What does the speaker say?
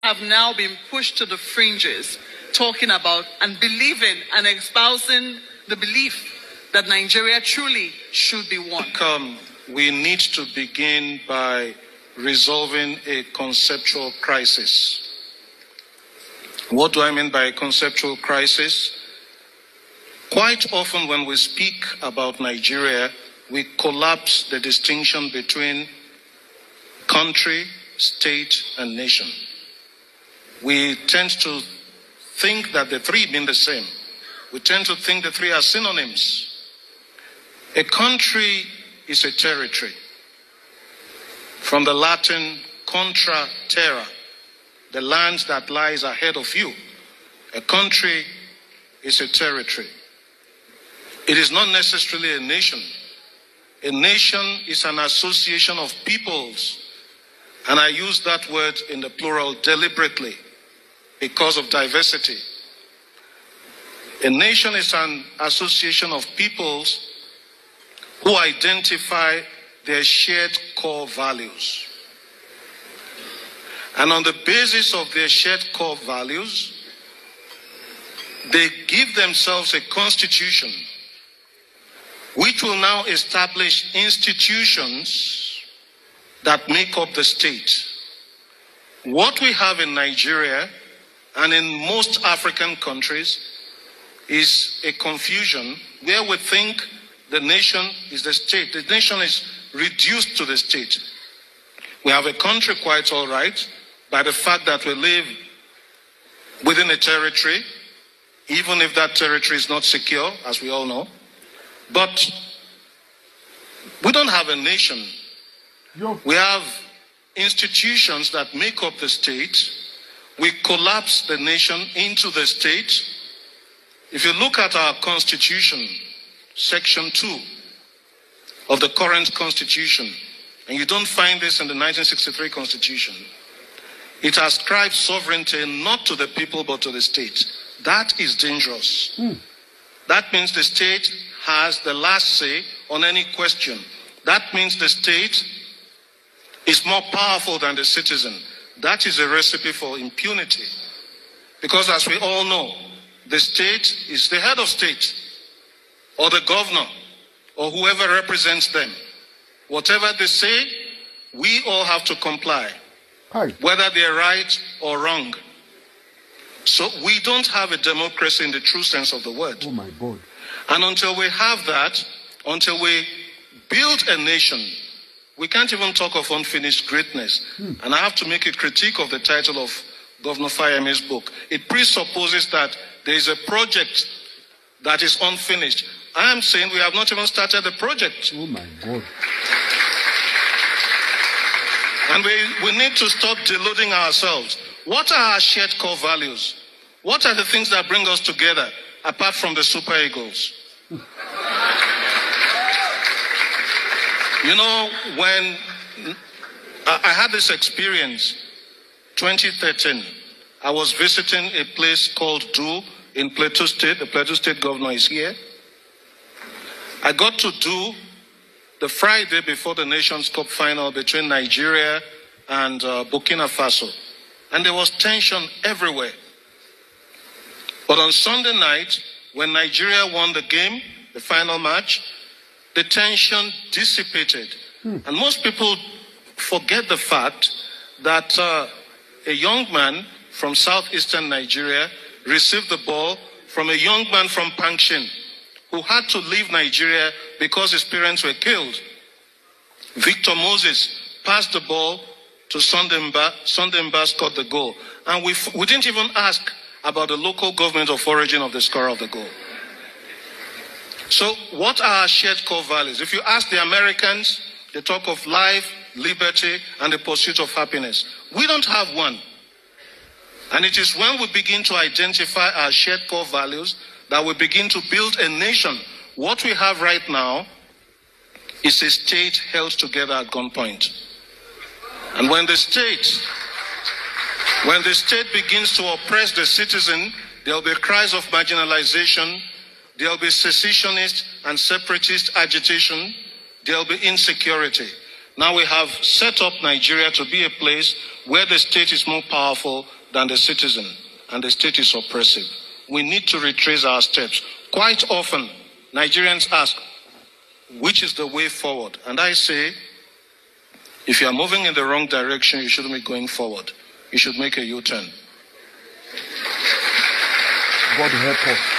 have now been pushed to the fringes, talking about and believing and espousing the belief that Nigeria truly should be one. We need to begin by resolving a conceptual crisis. What do I mean by a conceptual crisis? Quite often when we speak about Nigeria, we collapse the distinction between country, state, and nation. We tend to think that the three mean the same. We tend to think the three are synonyms. A country is a territory. From the Latin contra terra, the land that lies ahead of you. A country is a territory. It is not necessarily a nation. A nation is an association of peoples. And I use that word in the plural deliberately because of diversity. A nation is an association of peoples who identify their shared core values. And on the basis of their shared core values, they give themselves a constitution which will now establish institutions that make up the state. What we have in Nigeria and in most African countries is a confusion where we think the nation is the state. The nation is reduced to the state. We have a country quite all right by the fact that we live within a territory, even if that territory is not secure, as we all know. But we don't have a nation. We have institutions that make up the state. We collapse the nation into the state. If you look at our constitution, section 2 of the current constitution, and you don't find this in the 1963 constitution, it ascribes sovereignty not to the people but to the state. That is dangerous. That means the state has the last say on any question. That means the state is more powerful than the citizen. That is a recipe for impunity. Because as we all know, the state is the head of state, or the governor, or whoever represents them. Whatever they say, we all have to comply, whether they're right or wrong. So we don't have a democracy in the true sense of the word. Oh my God. And until we have that, until we build a nation, we can't even talk of unfinished greatness. And I have to make a critique of the title of Governor Fayeme's book. It presupposes that there is a project that is unfinished. I am saying we have not even started the project. Oh my God. And we need to stop deluding ourselves. What are our shared core values? What are the things that bring us together, apart from the super egos? You know, when I had this experience, 2013, I was visiting a place called Do in Plateau State. The Plateau State governor is here. I got to Do the Friday before the Nations Cup final between Nigeria and Burkina Faso. And there was tension everywhere. But on Sunday night, when Nigeria won the game, the final match, the tension dissipated. And most people forget the fact that a young man from southeastern Nigeria received the ball from a young man from Pankshin who had to leave Nigeria because his parents were killed. Victor Moses passed the ball to Sondemba. Sondemba scored the goal. And we didn't even ask about the local government of origin of the scorer of the goal. So what are our shared core values? If you ask the Americans, they talk of life, liberty, and the pursuit of happiness. We don't have one. And it is when we begin to identify our shared core values that we begin to build a nation. What we have right now is a state held together at gunpoint. And when the state begins to oppress the citizen, there'll be cries of marginalization, there'll be secessionist and separatist agitation, there'll be insecurity. Now we have set up Nigeria to be a place where the state is more powerful than the citizen, and the state is oppressive. We need to retrace our steps. Quite often, Nigerians ask, which is the way forward? And I say, if you are moving in the wrong direction, you shouldn't be going forward. You should make a U-turn. God help us.